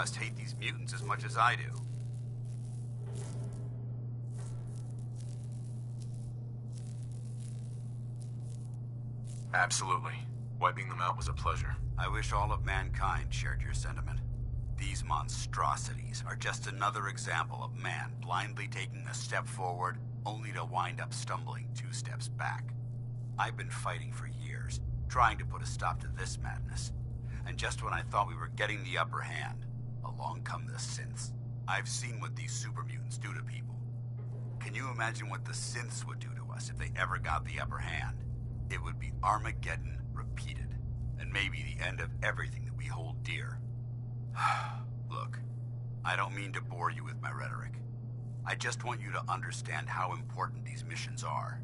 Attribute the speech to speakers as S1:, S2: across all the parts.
S1: must hate these mutants as much as I do.
S2: Absolutely. Wiping them out was a pleasure.
S1: I wish all of mankind shared your sentiment. These monstrosities are just another example of man blindly taking a step forward, only to wind up stumbling 2 steps back. I've been fighting for years, trying to put a stop to this madness. And just when I thought we were getting the upper hand, along come the synths. I've seen what these super mutants do to people. Can you imagine what the synths would do to us if they ever got the upper hand? It would be Armageddon repeated, and maybe the end of everything that we hold dear. Look, I don't mean to bore you with my rhetoric. I just want you to understand how important these missions are.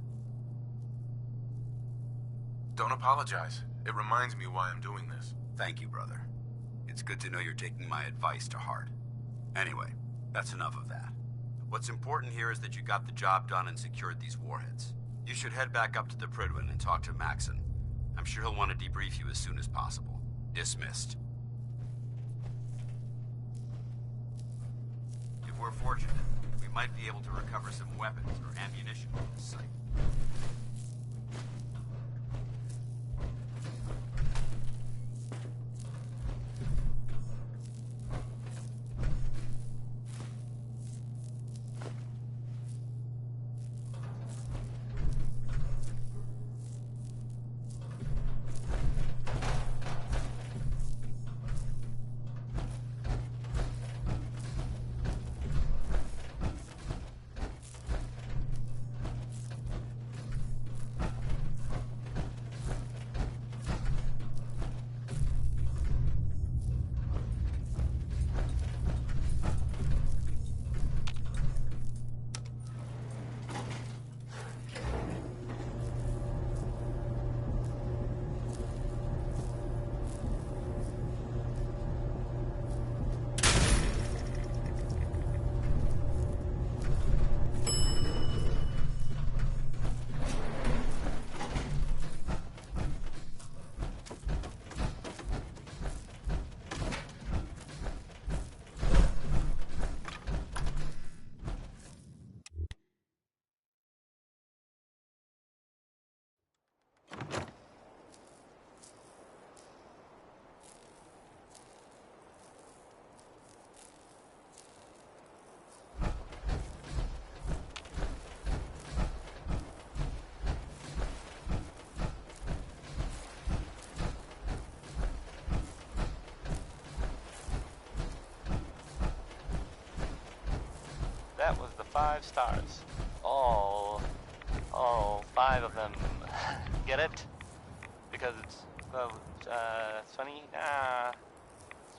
S2: Don't apologize. It reminds me why I'm doing this.
S1: Thank you, brother. It's good to know you're taking my advice to heart. Anyway, that's enough of that. What's important here is that you got the job done and secured these warheads. You should head back up to the Prydwen and talk to Maxon. I'm sure he'll want to debrief you as soon as possible. Dismissed. If we're fortunate, we might be able to recover some weapons or ammunition from this site.
S3: That was the 5 stars. All 5 of them. Get it? Because it's, well, it's funny?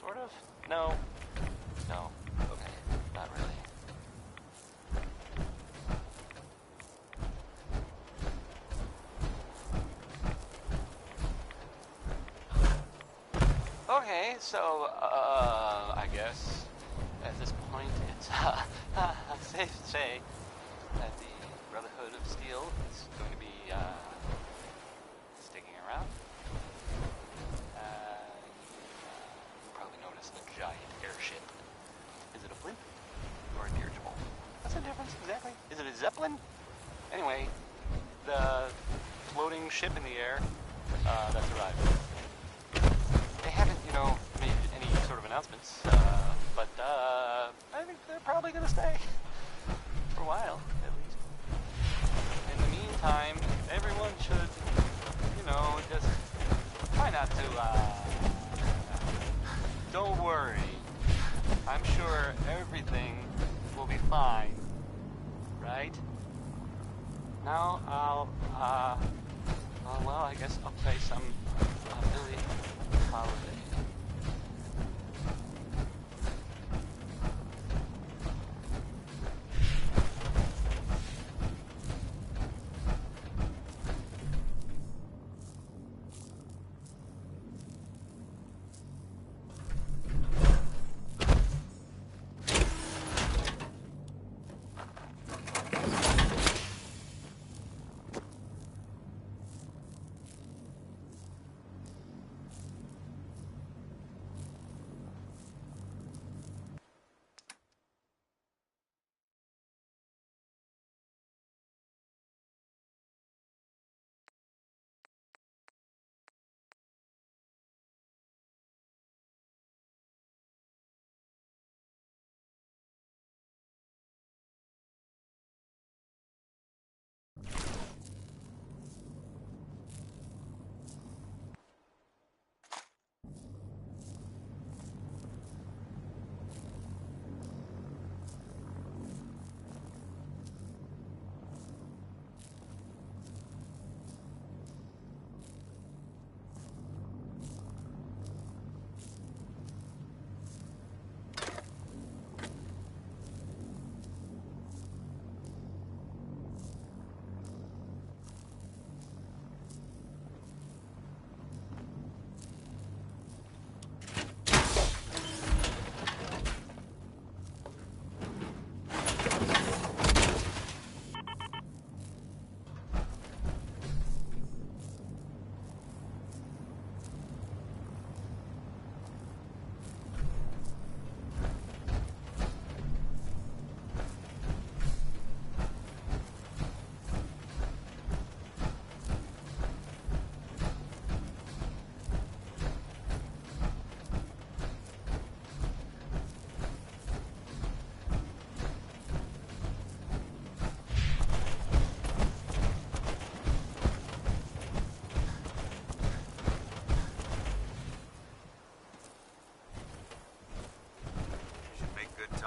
S3: Sort of? No. No. Okay. Not really. Okay, so, I guess at this point it's safe to say that the Brotherhood of Steel is going to be sticking around. You probably noticed a giant airship. Is it a blimp or a dirigible? What's the difference exactly? Is it a Zeppelin? Anyway, the floating ship in the air that's arrived. They haven't, made any sort of announcements, but I think they're probably going to stay. For a while, at least. In the meantime, everyone should, just try not to, don't worry. I'm sure everything will be fine, right? Now well, I guess I'll play some Billie Holiday.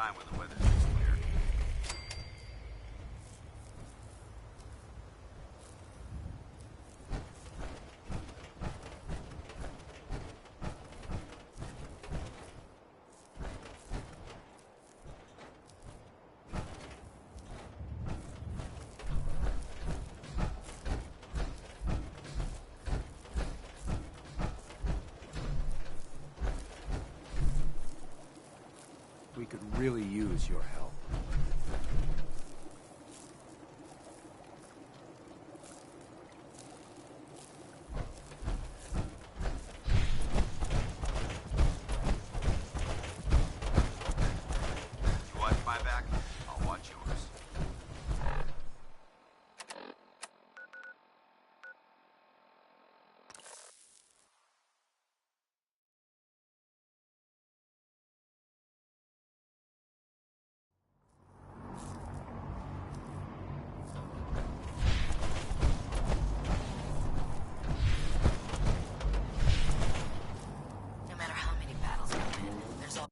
S1: time when the weather's this clear.
S4: We could really use your help.
S1: You watch my back, I'll watch yours.
S5: No matter how many battles I win, there's all...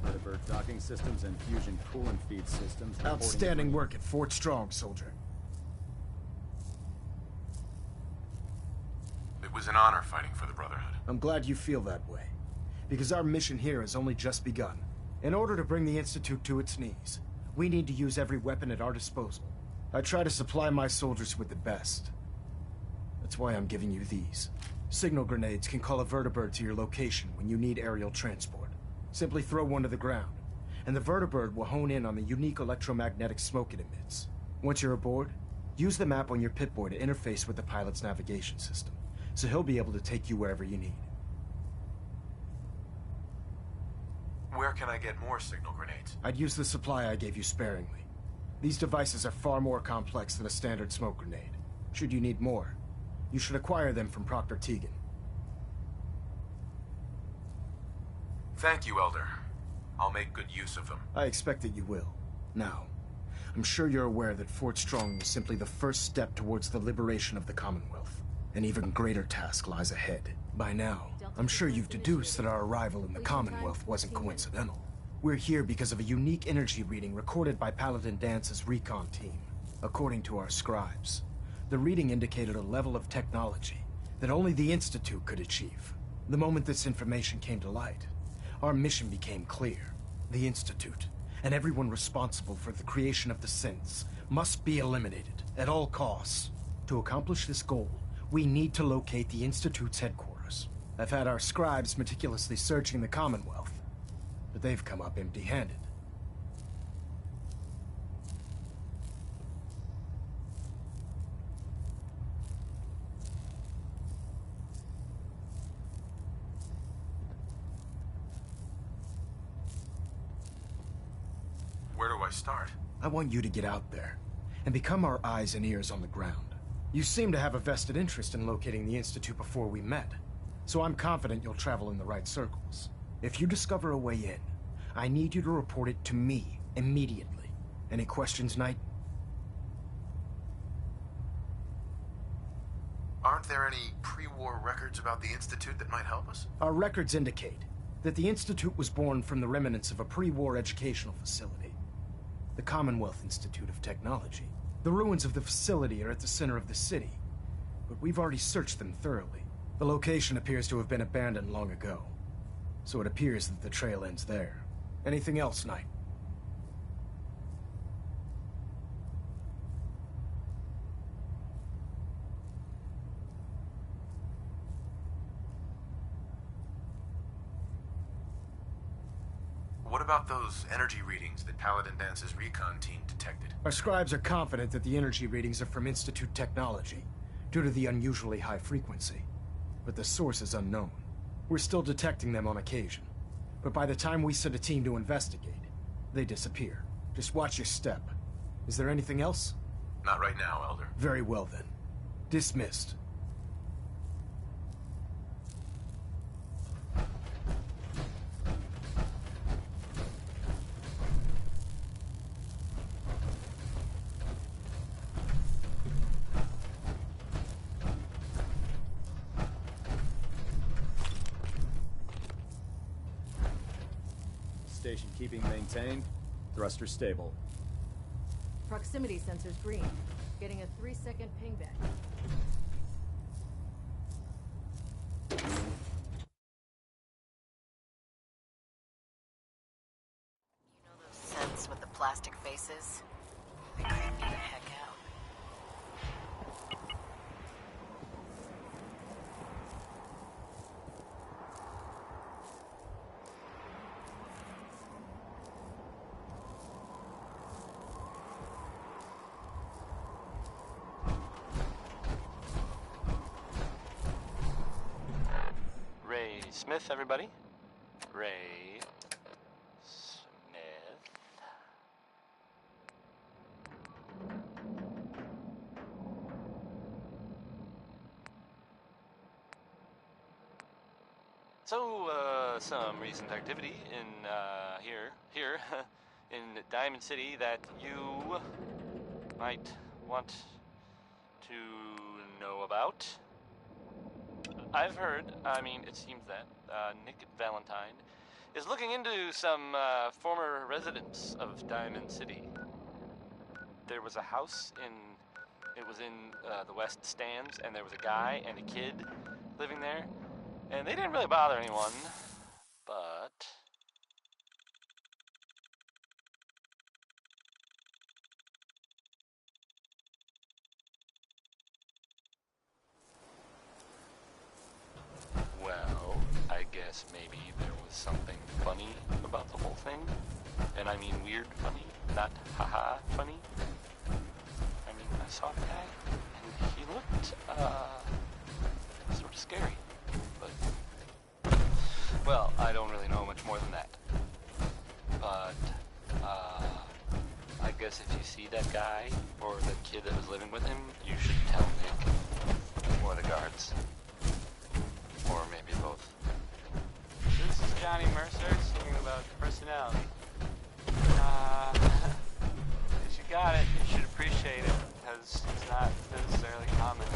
S4: Vertibird docking systems and fusion coolant feed systems.
S6: Outstanding work at Fort Strong, soldier.
S2: It was an honor fighting for the Brotherhood.
S6: I'm glad you feel that way, because our mission here has only just begun. In order to bring the Institute to its knees, we need to use every weapon at our disposal. I try to supply my soldiers with the best. That's why I'm giving you these. Signal grenades can call a vertibird to your location when you need aerial transport. Simply throw one to the ground, and the vertibird will hone in on the unique electromagnetic smoke it emits. Once you're aboard, use the map on your Pip-Boy to interface with the pilot's navigation system, so he'll be able to take you wherever you need.
S2: Where can I get more signal grenades?
S6: I'd use the supply I gave you sparingly. These devices are far more complex than a standard smoke grenade. Should you need more, you should acquire them from Proctor Tegan.
S2: Thank you, Elder. I'll make good use of them.
S6: I expect that you will. Now, I'm sure you're aware that Fort Strong is simply the first step towards the liberation of the Commonwealth. An even greater task lies ahead. By now, I'm sure you've deduced that our arrival in the Commonwealth wasn't coincidental. We're here because of a unique energy reading recorded by Paladin Dance's recon team. According to our scribes, the reading indicated a level of technology that only the Institute could achieve. The moment this information came to light, our mission became clear. The Institute, and everyone responsible for the creation of the synths, must be eliminated at all costs. To accomplish this goal, we need to locate the Institute's headquarters. I've had our scribes meticulously searching the Commonwealth, but they've come up empty-handed.
S2: Where do I start?
S6: I want you to get out there and become our eyes and ears on the ground. You seem to have a vested interest in locating the Institute before we met, so I'm confident you'll travel in the right circles. If you discover a way in, I need you to report it to me immediately. Any questions, Knight?
S2: Aren't there any pre-war records about the Institute that might help us?
S6: Our records indicate that the Institute was born from the remnants of a pre-war educational facility, the Commonwealth Institute of Technology. The ruins of the facility are at the center of the city, but we've already searched them thoroughly. The location appears to have been abandoned long ago, so it appears that the trail ends there. Anything else, Knight?
S2: What about those energy readings that Paladin Dance's recon team detected?
S6: Our scribes are confident that the energy readings are from Institute technology, due to the unusually high frequency. But the source is unknown. We're still detecting them on occasion, but by the time we send a team to investigate, they disappear. Just watch your step. Is there anything else?
S2: Not right now, Elder.
S6: Very well then. Dismissed.
S4: Station keeping maintained. Thruster stable.
S7: Proximity sensor's green. Getting a 3-second pingback.
S5: You know those scents with the plastic faces? They creep me the heck out.
S3: Ray Smith, everybody. Ray Smith. So, some recent activity in, here, in Diamond City that you might want to know about. I've heard, it seems that Nick Valentine is looking into some former residents of Diamond City. There was a house it was in the West Stands, and there was a guy and a kid living there, and they didn't really bother anyone, but... Well, I guess maybe there was something funny about the whole thing. And I mean weird funny, not haha funny. I saw the guy, and he looked, sort of scary. But, well, I don't really know much more than that. But, I guess if you see that guy, or the kid that was living with him, you should tell Nick, or the guards. Or maybe both.
S8: This is Johnny Mercer singing about personality. If you got it, you should appreciate it, because it's not necessarily common.